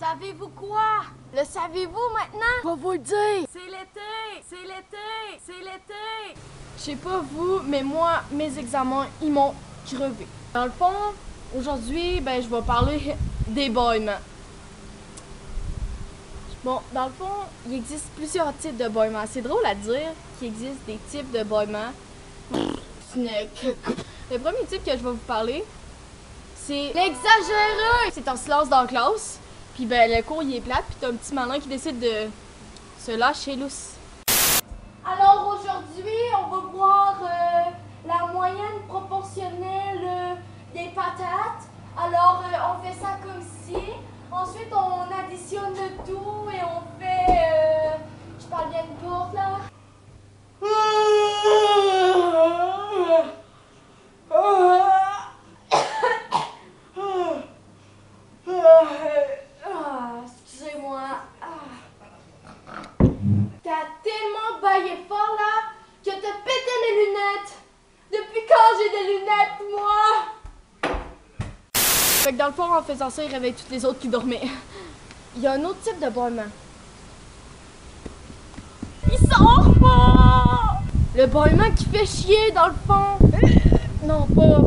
Savez-vous quoi? Le savez-vous maintenant? Je vais vous le dire! C'est l'été! C'est l'été! C'est l'été! Je sais pas vous, mais moi, mes examens, ils m'ont crevé. Dans le fond, aujourd'hui, ben, je vais parler des bâillements. Bon, dans le fond, il existe plusieurs types de bâillements. C'est drôle à dire qu'il existe des types de bâillements. Snack. Le premier type que je vais vous parler, c'est l'exagéré! C'est en silence dans la classe, puis ben, le cours, il est plate, puis t'as un petit malin qui décide de se lâcher lousse. Alors aujourd'hui, on va voir la moyenne proportionnelle des patates. Alors on fait ça comme ci. Ensuite on additionne le tout et on fait... je parle bien de porte là. Excusez-moi. T'as tellement baillé fort là que t'as pété mes lunettes. Depuis quand j'ai des lunettes, moi? Fait que dans le fond, en faisant ça, il réveille toutes les autres qui dormaient. Il y a un autre type de bâillement. Il sort pas! Le bâillement qui fait chier dans le fond. Non, pas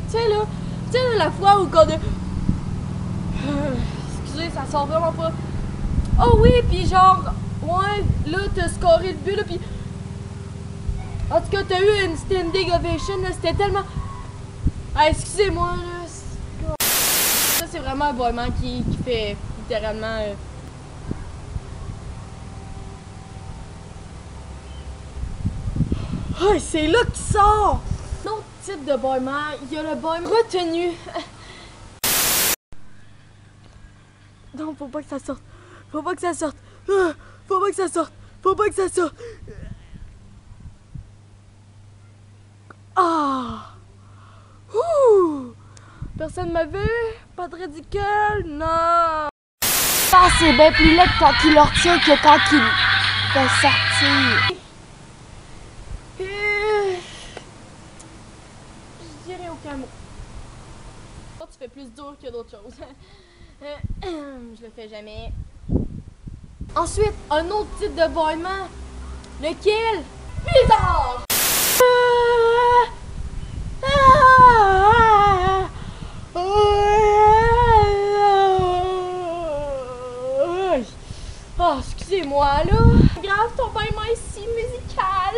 Tu sais là, la fois où quand excusez, ça sort vraiment pas. Oh oui, pis genre, ouais, là, t'as scoré le but, là, pis... En tout cas, t'as eu une standing ovation, là, c'était tellement... Ah, excusez-moi, là. Ça, c'est vraiment un bâillement qui fait littéralement... Ah, c'est là qu'il sort! L'autre type de bâillement, il y a le bâillement retenu. Non, faut pas que ça sorte. Faut pas que ça sorte. Faut pas que ça sorte. Faut pas que ça sorte. Ah! Ouh! Personne m'a vu? Pas de ridicule? Non! Ah, c'est bien plus laid quand il leur tient que quand il fait sortir. Je dirais aucun mot. Tu fais plus dur que d'autres choses. Je le fais jamais. Ensuite, un autre type de bâillement. Lequel? Bizarre! Oh, excusez-moi là. Grave, ton bâillement est si musical.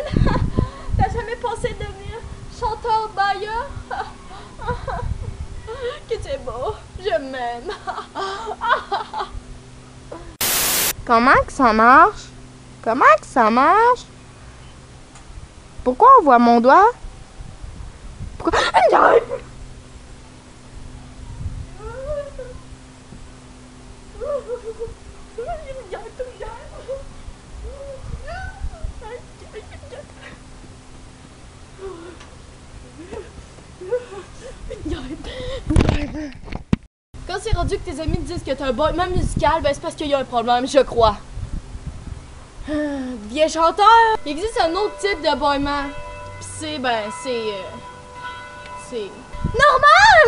T'as jamais pensé devenir chanteur bailleur? Que tu es beau, je m'aime. Comment que ça marche? Comment que ça marche? Pourquoi on voit mon doigt? Pourquoi? Quand c'est rendu que tes amis te disent que t'as un bâillement musical, ben c'est parce qu'il y a un problème, je crois. Vieux chanteur! Il existe un autre type de bâillement. Pis c'est, c'est... normal!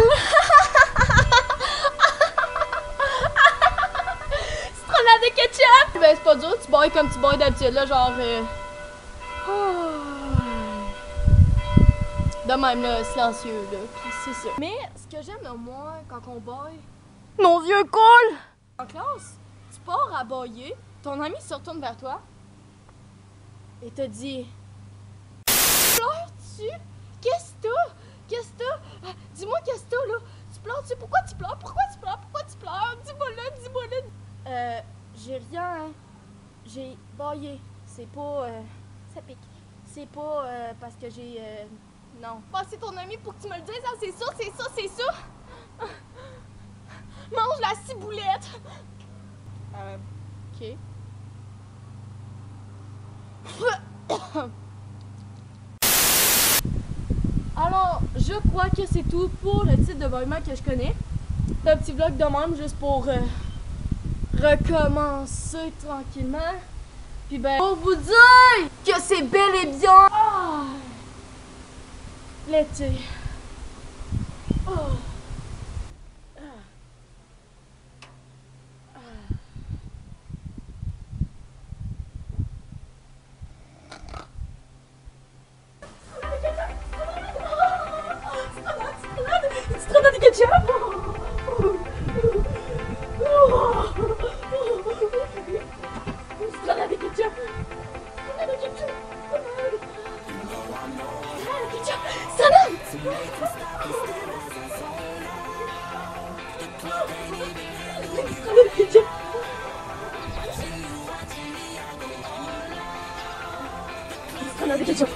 Citronade de ketchup! Ben c'est pas dur, tu bailles comme tu bailles d'habitude, là, genre... De même, là, silencieux, là, pis c'est ça. Mais, ce que j'aime le moins quand on baille... Mon vieux cool! En classe, tu pars à bailler, ton ami se retourne vers toi et te dit: pleures-tu? Qu'est-ce que t'as? Qu'est-ce que t'as? Dis-moi qu'est-ce que t'as là? Tu pleures-tu? Pourquoi tu pleures? Pourquoi tu pleures? Pourquoi tu pleures? Dis-moi là. J'ai rien, hein. J'ai baillé. C'est pas, ça pique. C'est pas parce que j'ai, non. Bah, c'est ton ami pour que tu me le dises, hein? C'est ça. Mange la ciboulette! Ok. Alors, je crois que c'est tout pour le type de bâillement que je connais. C'est un petit vlog de même, juste pour recommencer tranquillement. Puis ben, pour vous dire que c'est bel et bien l'été. On a des questions.